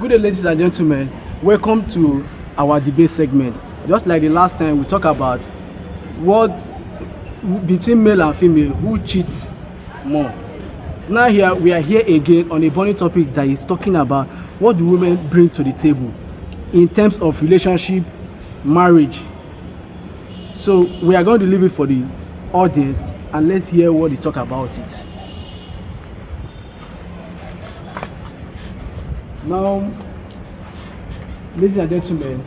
Good day, ladies and gentlemen. Welcome to our debate segment. Just like the last time, we talk about what between male and female, who cheats more. Now here we are here again on a burning topic that is talking about what do women bring to the table in terms of relationship, marriage. So we are going to leave it for the audience and let's hear what they talk about it. Now, ladies and gentlemen,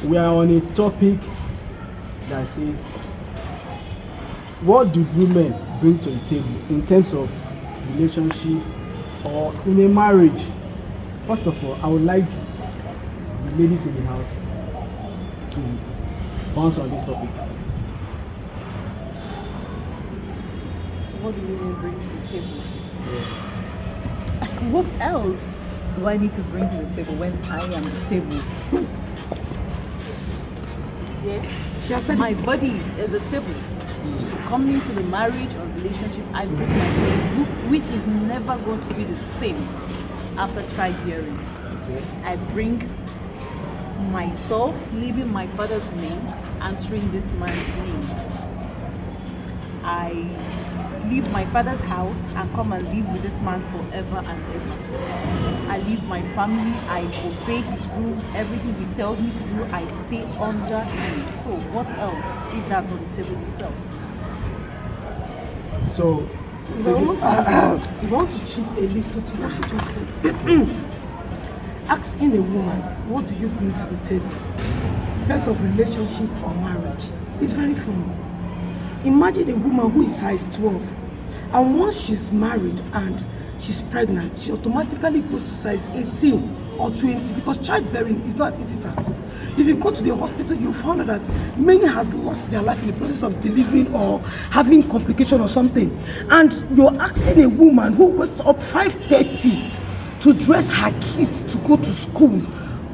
we are on a topic that says, what do women bring to the table in terms of relationship or in a marriage? First of all, I would like the ladies in the house to bounce on this topic. What do women bring to the table? What else do I need to bring to the table when I am the table? Yes. My body is a table. Coming into the marriage or relationship, I bring my body, which is never going to be the same after childbearing. Okay. I bring myself, leaving my father's name, answering this man's name. I leave my father's house and come and live with this man forever and ever. I leave my family, I obey his rules, everything he tells me to do, I stay under him. So what else if that's not the table itself? So you want to chip a little to what she just said. Asking a woman, what do you bring to the table in terms of relationship or marriage? It's very funny. Imagine a woman who is size 12 and once she's married and she's pregnant, she automatically goes to size 18 or 20 because childbearing is not easy task. If you go to the hospital, you find out that many has lost their life in the process of delivering or having complication or something. And you're asking a woman who wakes up 5:30 to dress her kids to go to school,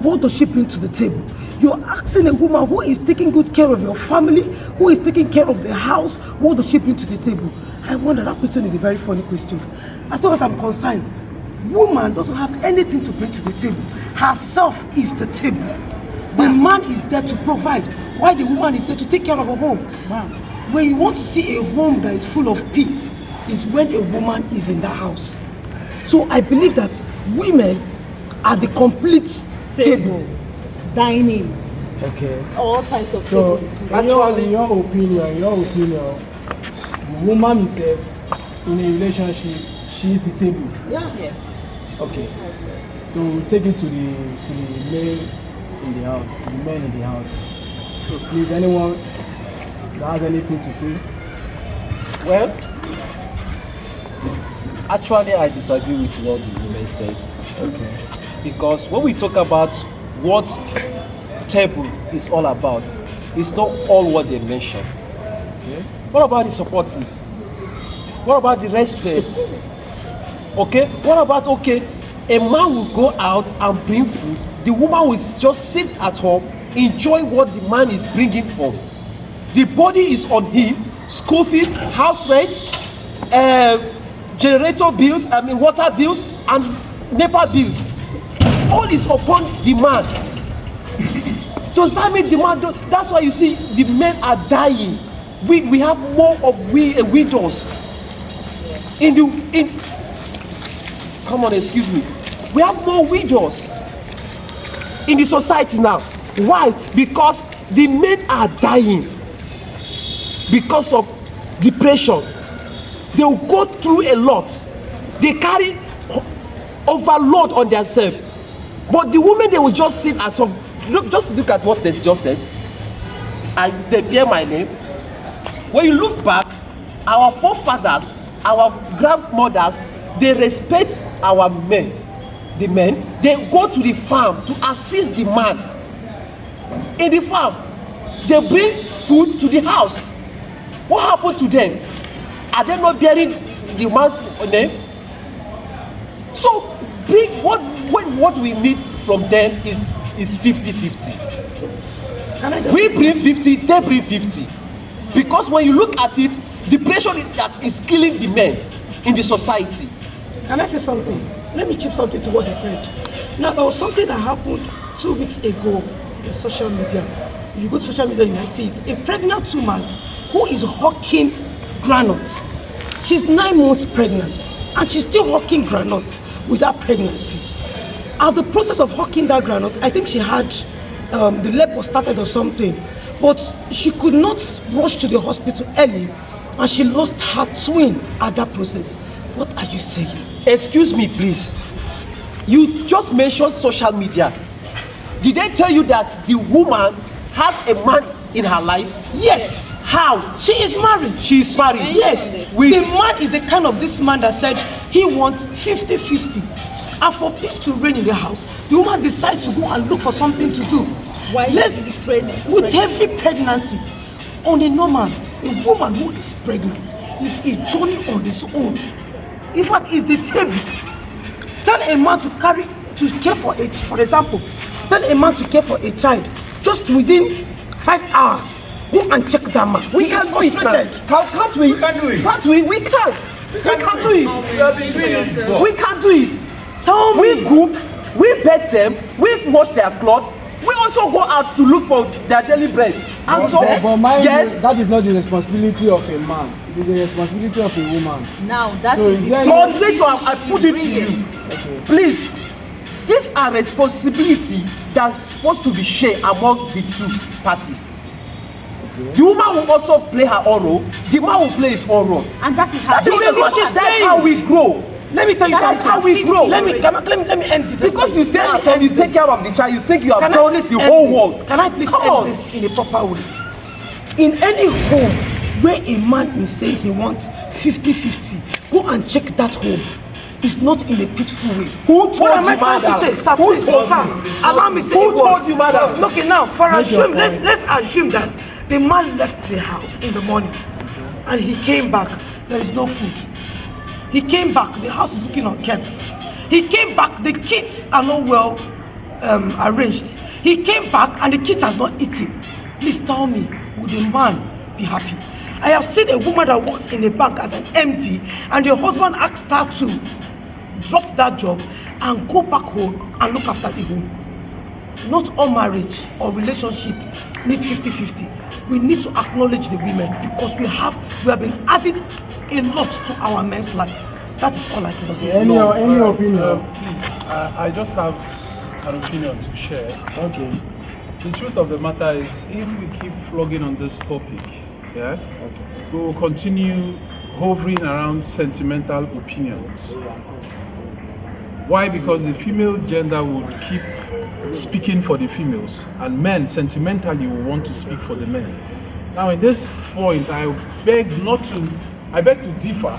what does she bring to the table? You're asking a woman who is taking good care of your family, who is taking care of the house, what does she bring to the table? I wonder, that question is a very funny question. As far as I'm concerned, woman doesn't have anything to bring to the table. Herself is the table. The man is there to provide, while the woman is there to take care of a home. Wow. When you want to see a home that is full of peace, is when a woman is in the house. So I believe that women are the complete table. Dining. okay. All types of So table. actually, in your opinion, the woman itself in a relationship, she is the table. Yeah. Yes. Okay. So we'll take it to the men in the house, the men in the house. So please, anyone that has anything to say? Well, actually, I disagree with what the women said. Okay. Because when we talk about what table is all about, it's not all what they mention. Okay. What about the supportive? What about the respect? Okay? What about, a man will go out and bring food, the woman will just sit at home, enjoy what the man is bringing home. The body is on him, school fees, house rent, generator bills, water bills, and NEPA bills. All is upon the man. Does that mean the man that's why you see the men are dying. We have more of widows. Come on, excuse me. We have more widows in the society now. Why? Because the men are dying because of depression. They will go through a lot. They carry overload on themselves. But the women, they will just sit at home. Just look at what they just said. And they bear my name. When you look back, our forefathers, our grandmothers, they respect our men. The men, they go to the farm to assist the man. In the farm, they bring food to the house. What happened to them? Are they not bearing the man's name? So what we need from them is 50-50. We bring 50, they bring 50. Because when you look at it, depression is killing the men in the society. Can I say something? Let me chip something to what he said. Now, there was something that happened 2 weeks ago in social media. If you go to social media, you might see it. A pregnant woman who is hawking groundnuts. She's 9 months pregnant, and she's still hawking groundnuts with that pregnancy. At the process of hawking that groundnut, I think she had the labor started or something, but she could not rush to the hospital early, and she lost her twin at that process. What are you saying? Excuse me, please. You just mentioned social media. Did they tell you that the woman has a man in her life? Yes. How? She is married. She is married. Yes. The man is the kind of this man that said he wants 50-50. And for peace to reign in the house, the woman decides to go and look for something to do. Why with heavy pregnancy. On a normal, a woman who is pregnant is a journey on its own. In fact, it's the table. Tell a man to care for example, tell a man to care for a child just within 5 hours. Go and check that man. We can't do it now. Can't we? We can't do it. Can't we? We can't. We can't do it. You have been doing it before. We can't do it. Tell me. We cook, we bathe them, we wash their clothes. We also go out to look for their daily bread. And so, but mind yes. you, that is not the responsibility of a man. It is the responsibility of a woman. Now that So is is the there Coordinator, I put it to you. Okay. Please, these are responsibility that's supposed to be shared among the two parties. Okay. The woman will also play her own role. The man will play his own role. and that is how That's how we grow. Let me tell you That's something. how we grow. Let me end this. Because you stay at home, you take care of the child, you think you have Can I done please the end whole this? world. Can I please Come end on. this in a proper way? In any home where a man is saying he wants 50-50, go and check that home. It's not in a peaceful way. Who told What am I you, trying to madam? say? Sir, Who please, told sir, you? allow me say Who a word. told you, madam? Okay, now, for Make your assume, point. let's assume that the man left the house in the morning and he came back. There is no food. He came back. The house is looking unkept. He came back. The kids are not well arranged. He came back and the kids have not eaten. Please tell me, would the man be happy? I have seen a woman that works in a bank as an MD, and the husband asked her to drop that job and go back home and look after the home. Not all marriage or relationship need 50-50. We need to acknowledge the women because we have been adding a lot to our men's life. That is all I can say. Any opinion? Please, I just have an opinion to share. Okay. The truth of the matter is, if we keep flogging on this topic, yeah, we will continue hovering around sentimental opinions. Why? Because the female gender will keep speaking for the females, and men sentimentally will want to speak for the men. Now, in this point, I beg to differ,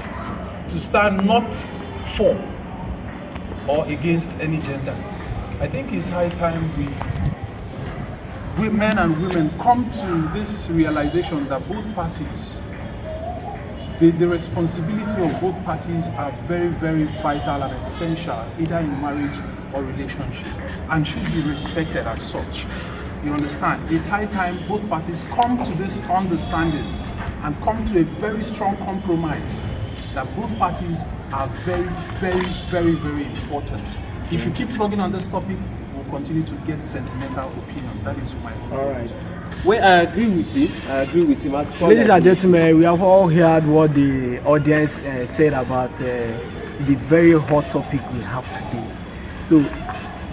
to stand not for or against any gender. I think it's high time we men and women come to this realization that both parties, the responsibility of both parties are very, very vital and essential, either in marriage or relationship, and should be respected as such. You understand? It's high time both parties come to this understanding and come to a very strong compromise that both parties are very, very, very, very important. If you keep flogging on this topic, we'll continue to get sentimental opinion. That is my opinion. All right. Well, I agree with him. Ladies and gentlemen, we have all heard what the audience said about the very hot topic we have today. So,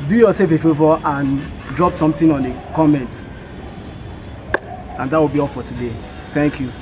do yourself a favor and drop something on the comments. And that will be all for today. Thank you.